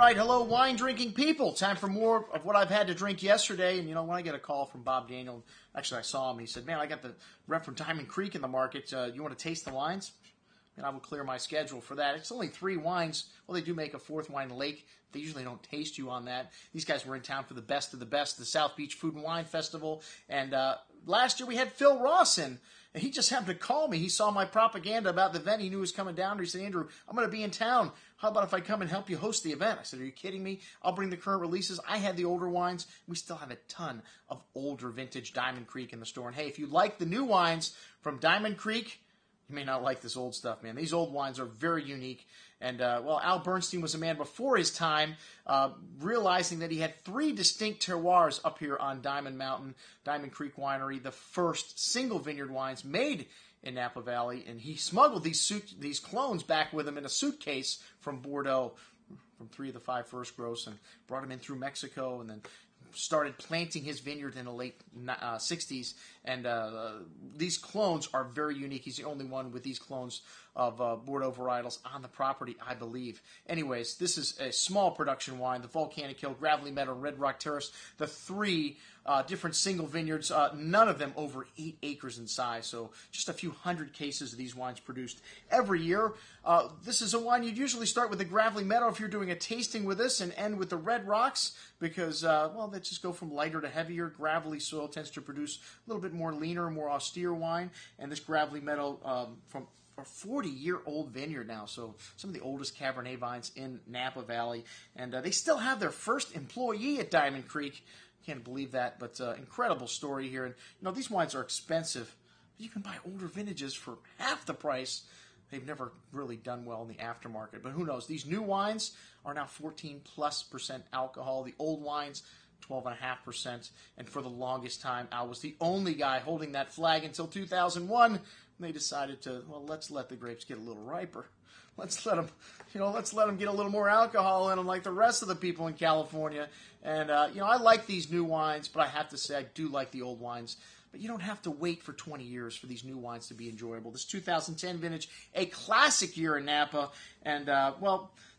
right, hello, wine-drinking people. Time for more of what I've had to drink yesterday. And, when I get a call from Bob Daniel, actually, I saw him. He said, man, I got the rep from Diamond Creek in the market. You want to taste the wines? And I will clear my schedule for that. It's only 3 wines. Well, they do make a 4th wine, Lake. They usually don't taste you on that. These guys were in town for the best of the best, the South Beach Food and Wine Festival. And last year we had Phil Ross in. And he just happened to call me. He saw my propaganda about the event. He knew he was coming down. He said, Andrew, I'm going to be in town. How about if I come and help you host the event? I said, are you kidding me? I'll bring the current releases. I had the older wines. We still have a ton of older vintage Diamond Creek in the store. And hey, if you like the new wines from Diamond Creek, you may not like this old stuff, man. These old wines are very unique. And, Al Bernstein was a man before his time, realizing that he had 3 distinct terroirs up here on Diamond Mountain, Diamond Creek Winery, the first single vineyard wines made in Napa Valley. And he smuggled these clones back with him in a suitcase from Bordeaux, from 3 of the 5 first gross, and brought them in through Mexico, and then started planting his vineyard in the late 60s, and these clones are very unique. He's the only one with these clones of Bordeaux varietals on the property, I believe. Anyways, this is a small production wine, the Volcanic Hill, Gravelly Meadow, Red Rock Terrace, the 3 different single vineyards, none of them over 8 acres in size, so just a few hundred cases of these wines produced every year. This is a wine you'd usually start with the Gravelly Meadow if you're doing a tasting with this, and end with the Red Rocks, because, they just go from lighter to heavier. Gravelly soil tends to produce a little bit more leaner, more austere wine, and this Gravelly Meadow from a 40-year-old vineyard now, so some of the oldest Cabernet vines in Napa Valley, and they still have their first employee at Diamond Creek. Can't believe that, but incredible story here. And these wines are expensive, but you can buy older vintages for half the price. They've never really done well in the aftermarket, but who knows? These new wines are now 14+% alcohol. The old wines, 12.5%. And for the longest time, Al was the only guy holding that flag until 2001. And they decided to, let's let the grapes get a little riper. Let's let them, get a little more alcohol in them like the rest of the people in California. And, I like these new wines, but I have to say I do like the old wines. But you don't have to wait for 20 years for these new wines to be enjoyable. This 2010 vintage, a classic year in Napa. And,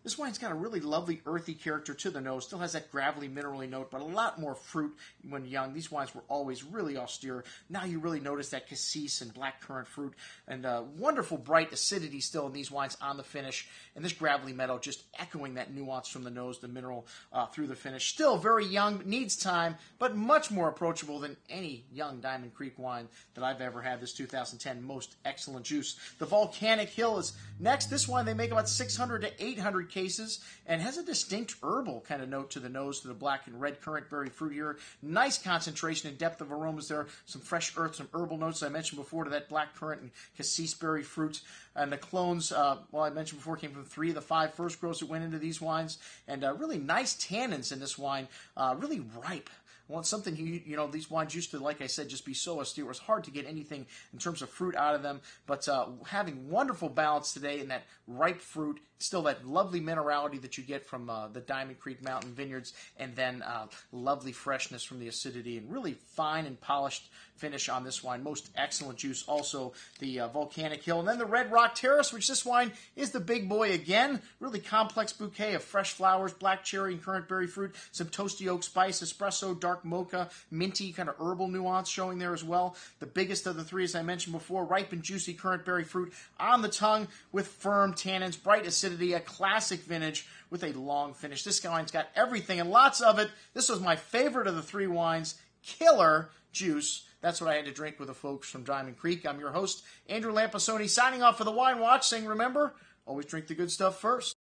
this wine's got a really lovely earthy character to the nose. Still has that gravelly, minerally note, but a lot more fruit when young. These wines were always really austere. Now you really notice that cassis and blackcurrant fruit, and wonderful bright acidity still in these wines on the finish. And this Gravelly Meadow just echoing that nuance from the nose, the mineral through the finish. Still very young, needs time, but much more approachable than any young Diamond Creek wine that I've ever had. This 2010 most excellent juice. The Volcanic Hill is next. This wine they make about 600 to 800 cases and has a distinct herbal kind of note to the nose, to the black and red currant berry fruit here. Nice concentration and depth of aromas there. Some fresh earth, some herbal notes I mentioned before to that black currant and cassis berry fruit. And the clones, I mentioned before, came from 3 of the 5 first grows that went into these wines. And really nice tannins in this wine, really ripe. Well, something, these wines used to, like I said, just be so austere. It was hard to get anything in terms of fruit out of them. But having wonderful balance today in that ripe fruit, still that lovely minerality that you get from the Diamond Creek Mountain Vineyards, and then lovely freshness from the acidity, and really fine and polished finish on this wine. Most excellent juice. Also, the Volcanic Hill. And then the Red Rock Terrace, which this wine is the big boy again. Really complex bouquet of fresh flowers, black cherry and currant berry fruit, some toasty oak spice, espresso, dark mocha, minty kind of herbal nuance showing there as well. The biggest of the 3, as I mentioned before, ripe and juicy currant berry fruit on the tongue with firm tannins, bright acidity, a classic vintage with a long finish. This wine's got everything and lots of it. This was my favorite of the 3 wines. Killer juice. That's what I had to drink with the folks from Diamond Creek. I'm your host, Andrew Lampasoni, signing off for the Wine Watch, saying, remember, always drink the good stuff first.